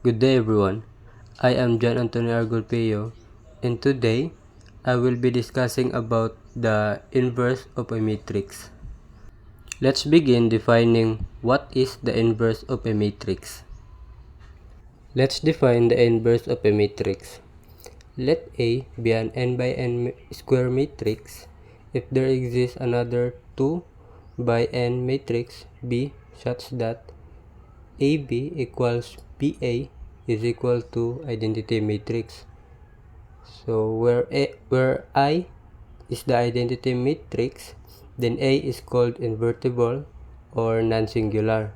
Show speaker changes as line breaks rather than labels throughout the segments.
Good day everyone, I am John Antonio Argulpeo, and today I will be discussing about the inverse of a matrix. Let's begin defining what is the inverse of a matrix. Let's define the inverse of a matrix. Let A be an n by n square matrix if there exists another 2 by n matrix B such that AB equals BA is equal to identity matrix. So where I is the identity matrix, then A is called invertible or non-singular,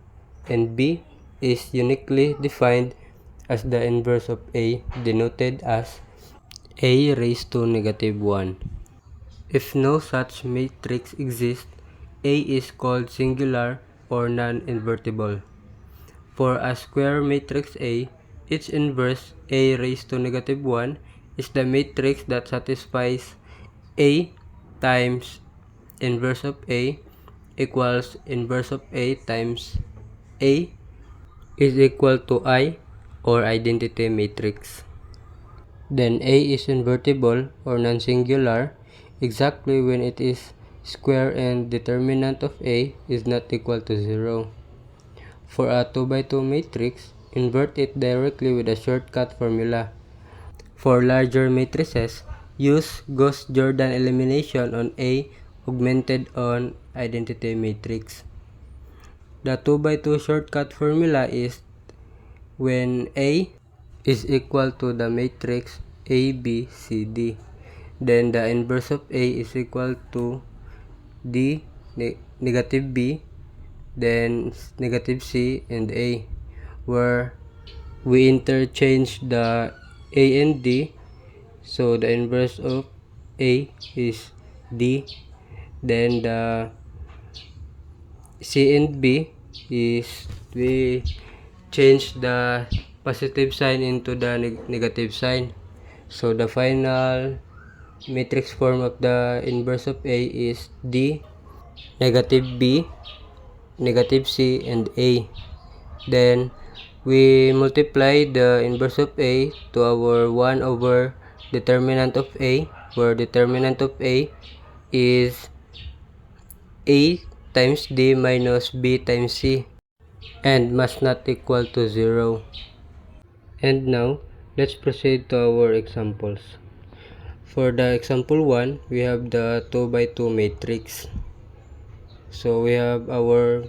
and B is uniquely defined as the inverse of A, denoted as A raised to negative 1. If no such matrix exists, A is called singular or non-invertible. For a square matrix A, its inverse, A raised to negative 1, is the matrix that satisfies A times inverse of A equals inverse of A times A is equal to I, or identity matrix. Then A is invertible or non-singular exactly when it is square and determinant of A is not equal to 0. For a 2 by 2 matrix, invert it directly with a shortcut formula. For larger matrices, use Gauss-Jordan elimination on A augmented on identity matrix. The 2 by 2 shortcut formula is when A is equal to the matrix A, B, C, D. Then the inverse of A is equal to D, negative B, then negative C and A, where we interchange the A and D, so the inverse of A is D, then the C and B is we change the positive sign into the negative sign, so the final matrix form of the inverse of A is D, negative B, negative C, and A. Then we multiply the inverse of A to our 1 over determinant of A, where determinant of A is A times D minus B times C and must not equal to 0. And now, let's proceed to our examples. For the example 1, we have the 2 by 2 matrix. So we have our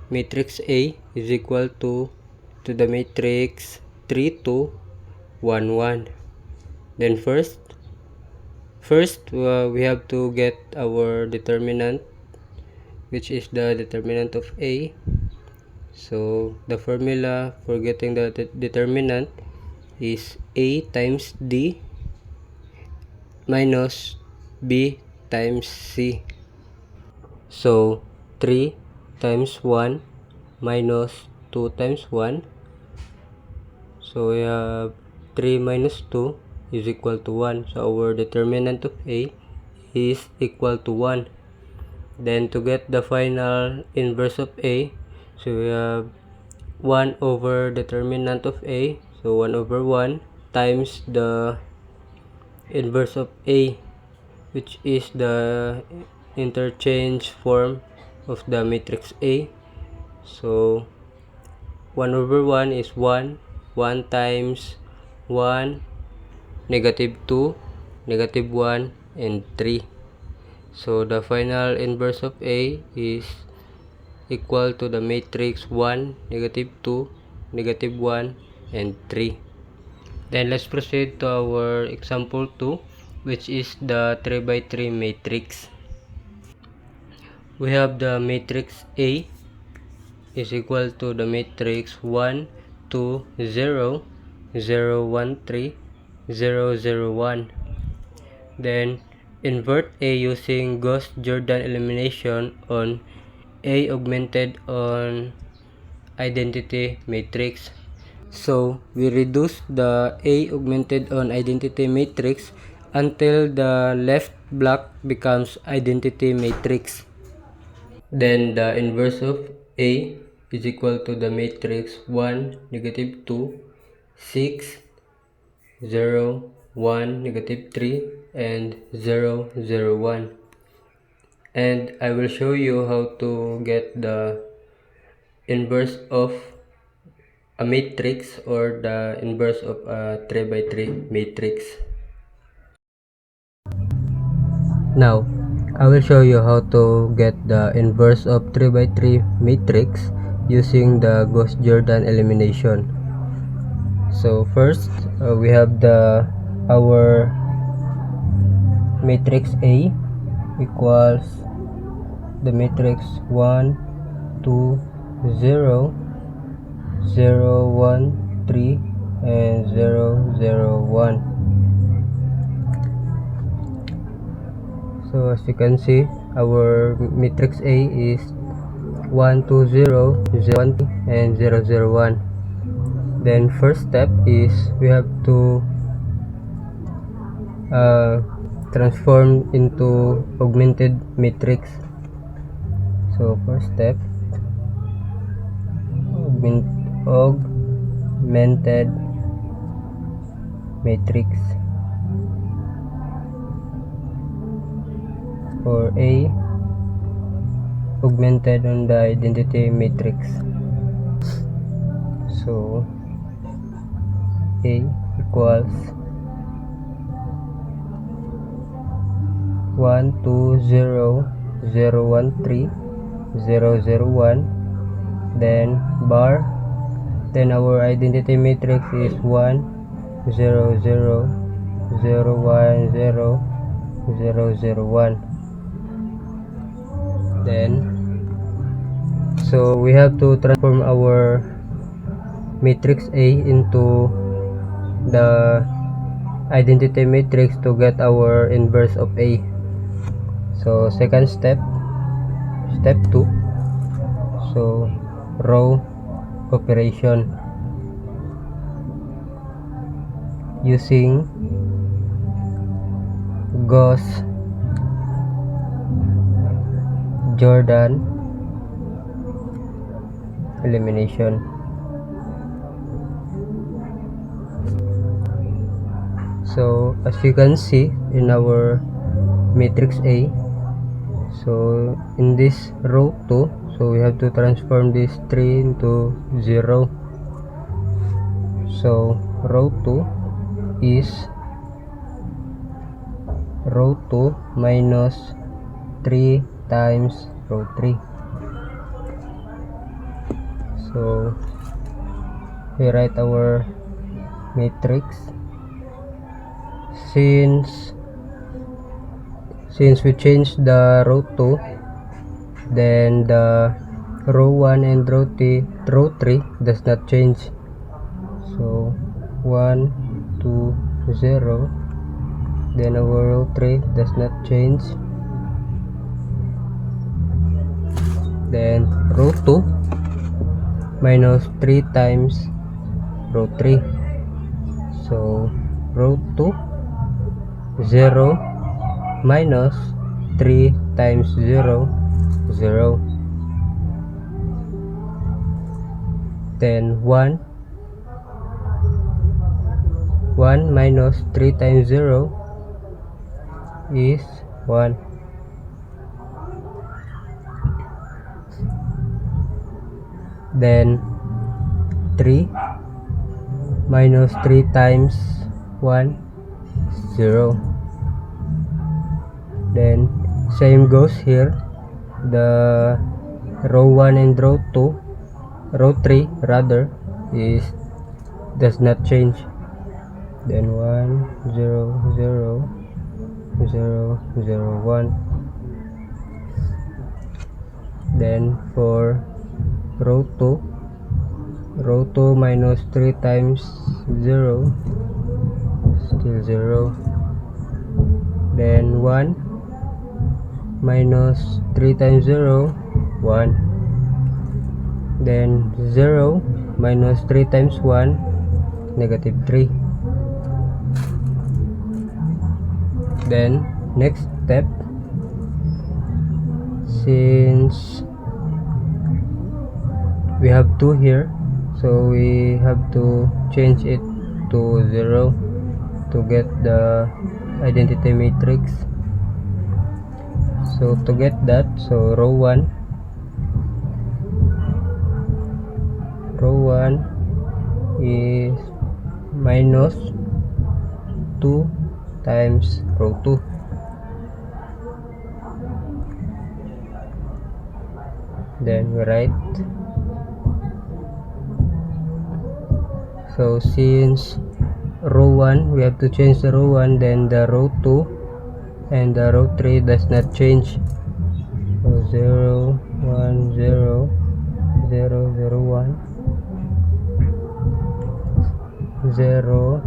matrix A is equal to the matrix 3, 2, 1, 1. Then first we have to get our determinant, which is the determinant of A. So the formula for getting the determinant is A times D minus B times C. So 3 times 1 minus 2 times 1. So we have 3 minus 2 is equal to 1. So our determinant of A is equal to 1. Then to get the final inverse of A, so we have 1 over determinant of A, so 1 over 1 times the inverse of A, which is the interchange form of the matrix A. So 1 over 1 is 1, 1 times 1, negative 2, negative 1, and 3. So the final inverse of A is equal to the matrix 1, negative 2, negative 1, and 3. Then let's proceed to our example 2, which is the 3 by 3 matrix. We have the matrix A is equal to the matrix 1, 2, 0, 0, 1, 3, 0, 0, 1. Then invert A using Gauss-Jordan elimination on A augmented on identity matrix. So we reduce the A augmented on identity matrix until the left block becomes identity matrix. Then the inverse of A is equal to the matrix 1, negative 2, 6, 0, 1, negative 3, and 0, 0, 1. And I will show you how to get the inverse of a matrix or the inverse of a 3 by 3 matrix. Now, I will show you how to get the inverse of 3 by 3 matrix using the Gauss-Jordan elimination. So first, we have our matrix A equals the matrix 1, 2, 0, 0, 1, 3, and 0, 0, 1. So as you can see, our matrix A is 1, 2, 0, 0, 1, and 0, 0, 1. Then first step is we have to transform into augmented matrix. So first step, augmented matrix for A augmented on the identity matrix. So A equals 1, 2, 0, 0, 1, 3, 0, 0, 1, then bar, then our identity matrix is 1, 0, 0, 0, 1, 0, 0, 0, 1. Then so we have to transform our matrix A into the identity matrix to get our inverse of A. So second step, step 2, so row operation using Gauss-Jordan elimination. So as you can see in our matrix A, so in this row 2, so we have to transform this 3 into 0. So row 2 is row 2 minus 3 times row 3. So we write our matrix. Since we changed the row 2, then the row 1 and row 3 does not change. So 1, 2, 0, then our row 3 does not change. Then row 2 minus 3 times row 3. So row 2, 0 minus 3 times 0, 0. Then 1 minus 3 times 0 is 1. Then 3 minus 3 times 1, 0. Then same goes here, the row 1 and row 3 rather does not change. Then 1, 0, 0, 0, 0, 1. Then for row 2 minus 3 times 0, still 0. Then 1 minus 3 times 0, 1. Then 0 minus 3 times 1, negative 3. Then next step, since we have 2 here, so we have to change it to 0 to get the identity matrix. So to get that, so row 1 is minus 2 times row 2. Then we write, so since row 1 we have to change the row 1, then the row 2 and the row 3 does not change. So 0 1 0 0 0 1 0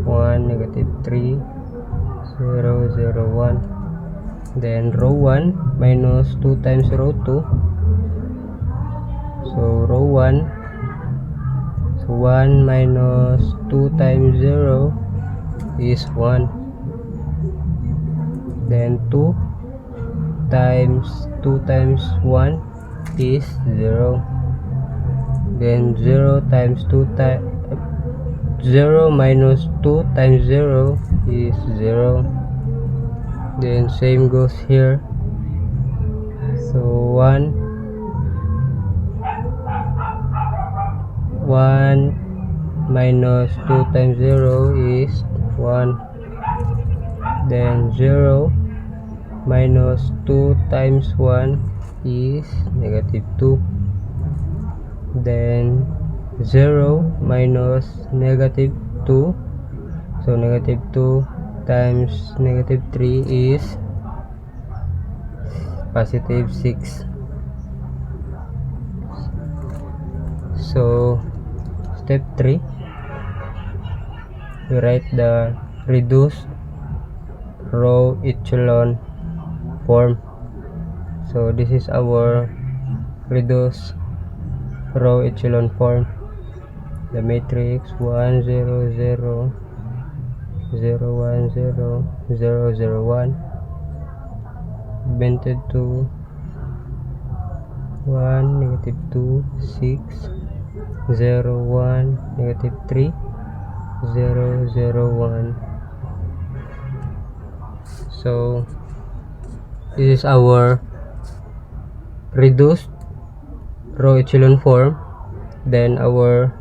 1 negative 3 0 0 1. Then row 1 minus 2 times row 2, so row 1, so 1 minus 2 times 0 is 1. Then 2 times 2 times 1 is 0. Then 0 times 2 times 0 minus 2 times 0 is 0. Then same goes here. So 1 minus 2 times 0 is 1. Then 0 minus 2 times 1 is negative 2. Then 0 minus negative 2, so negative 2 times negative 3 is positive 6. So step 3, we write the reduced row echelon form. So this is our reduced row echelon form. The matrix 1 0 0 0 1 0 0 0 1 augmented to 1 negative 2 6 0 1 negative 3 0 0 1. So this is our reduced row echelon form. Then our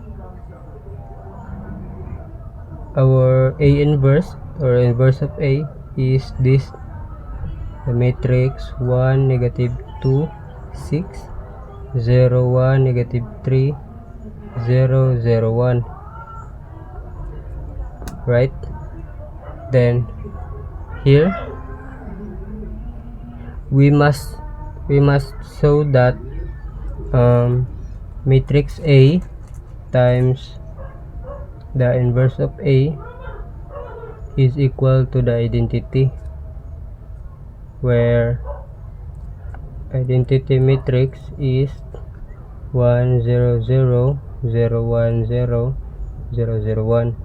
A inverse or inverse of A is this, the matrix 1 negative 2 6 0 1 negative 3 0 0 1, right? Then here we must show that matrix A times the inverse of A is equal to the identity, where identity matrix is 1 0 0 0 1 0 0 0 1.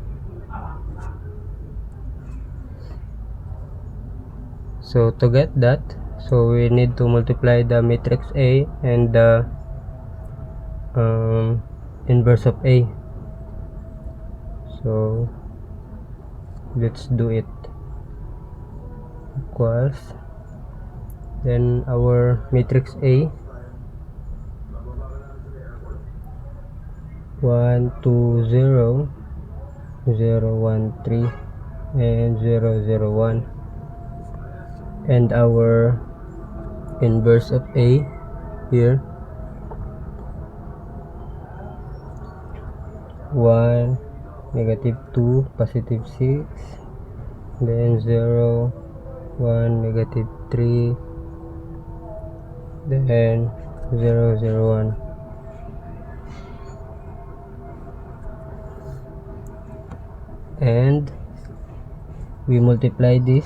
So to get that, so we need to multiply the matrix A and the inverse of A. So let's do it. Equals, then our matrix A 1 2 0 0 1 3 and 0 0 1, and our inverse of A here 1 negative 2 positive 6, then 0 1 negative 3, then 0 0 1. And we multiply this,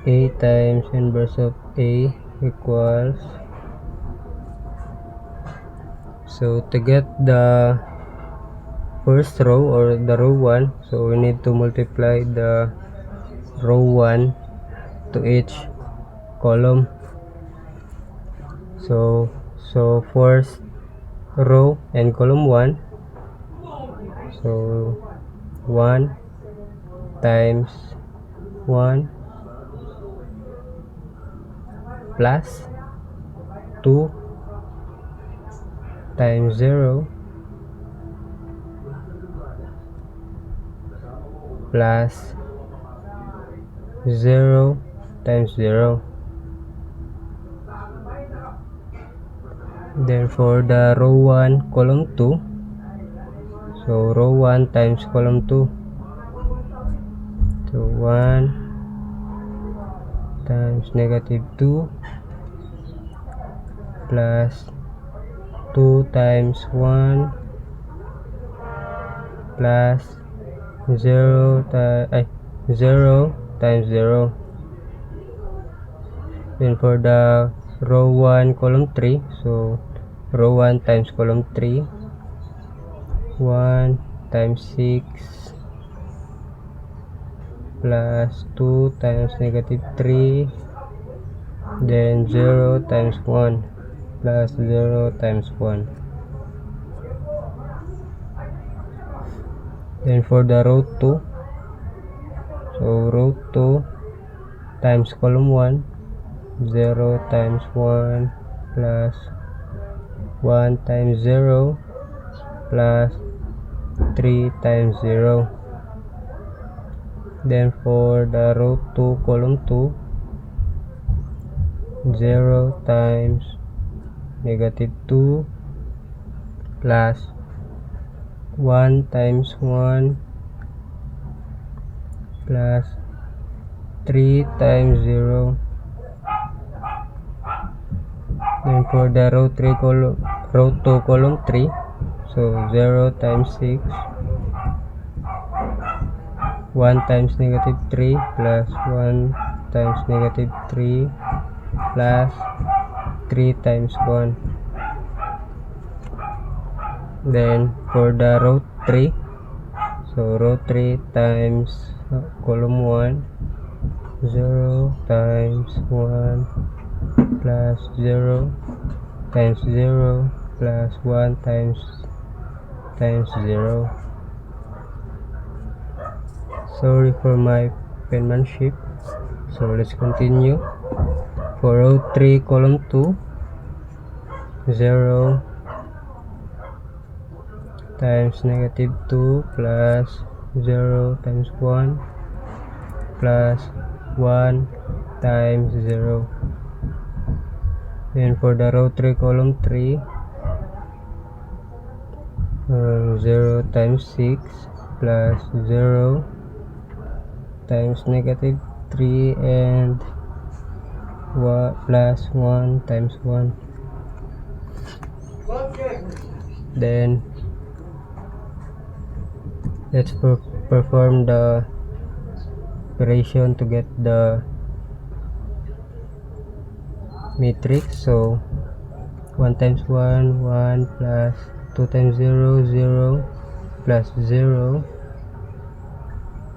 A times inverse of A equals, so to get the first row or the row 1, so we need to multiply the row 1 to each column. So first row and column 1, so 1 times 1 plus 2 times 0 plus 0 times 0. Then for the row 1 column 2, so row 1 times column 2, so 1 times negative 2 plus 2 times 1 plus 0 times 0. Then for the row 1 column 3, so row 1 times column 3, 1 times 6 plus 2 times negative 3, then 0 times 1 plus 0 times 1. Then for the row 2, so row 2 times column 1, 0 times 1 plus 1 times 0 plus 3 times 0. Then for the row 2 column 2, 0 times negative 2 plus 1 times 1 plus 3 times 0. Then for the row 2 column 3, so 0 times 6, 1 times negative 3 plus 1 times negative 3 plus 3 times 1. Then for the row 3, so row 3 times column 1, 0 times 1 plus 0 times 0 plus 1 times 0. Sorry for my penmanship. So let's continue. For row 3 column 2, 0 times negative 2 plus 0 times 1 plus 1 times 0. Then for the row 3 column 3, 0 times 6 plus 0 times negative 3 and plus 1 times 1. Then let's perform the operation to get the matrix. So 1 times 1, 1 plus 2 times 0, 0 plus 0,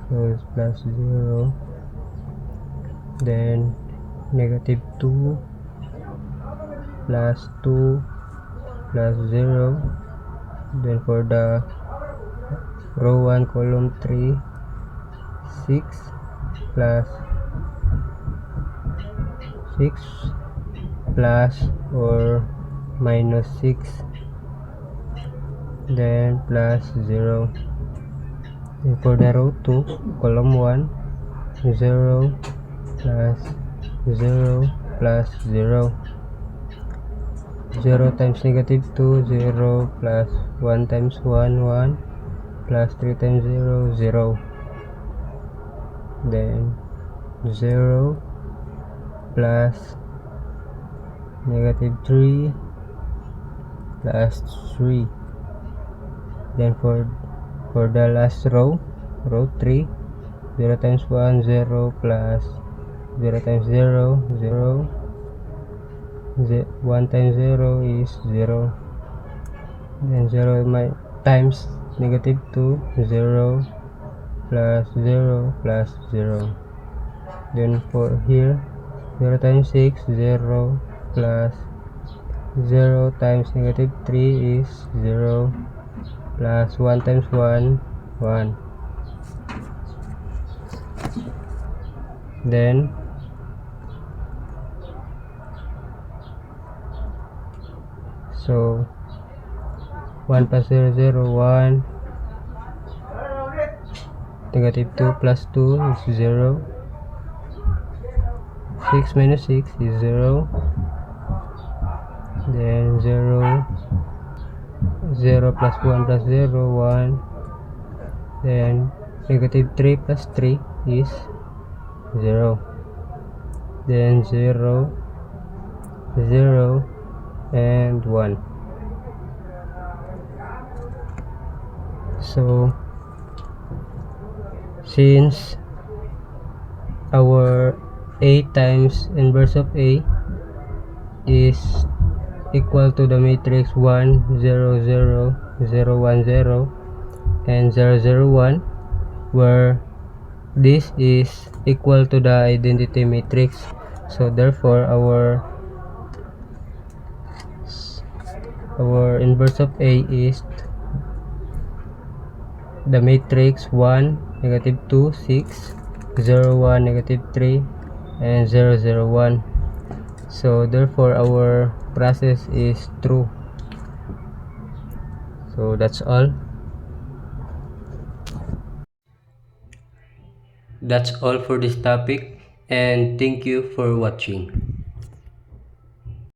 so it's plus 0. Then negative 2 plus 2 plus 0. Then for the row 1 column 3, 6 plus 6 plus or minus 6, then plus 0. And for the row 2 column 1, 0 plus 0 plus 0. 0 times negative 2, 0 plus 1 times 1, 1 plus 3 times 0, 0. Then 0 plus negative 3 plus 3. Then for the last row, row 3, 0 times 1, 0 plus 0 times 0, 0. 1 times 0 is 0. Then 0 times negative 2, 0 plus 0 plus 0. Then for here, 0 times 6, 0 plus 0 times negative 3 is 0, plus 1 times 1, 1. Then so 1 plus 0, 0, 1. Negative 2 plus 2 is 0. 6 minus 6 is 0. Then 0, 0 plus 1 plus 0, 1. Then negative 3 plus 3 is 0. Then 0, 0, and 1. So since our A times inverse of A is equal to the matrix 1, 0, 0, 0, 1, 0, and 0, 0, 1, where this is equal to the identity matrix. So therefore our inverse of A is the matrix 1, negative 2, 6, 0, 1, negative 3, and 0, 0, 1. So therefore our process is true. So that's all. That's all for this topic, and thank you for watching.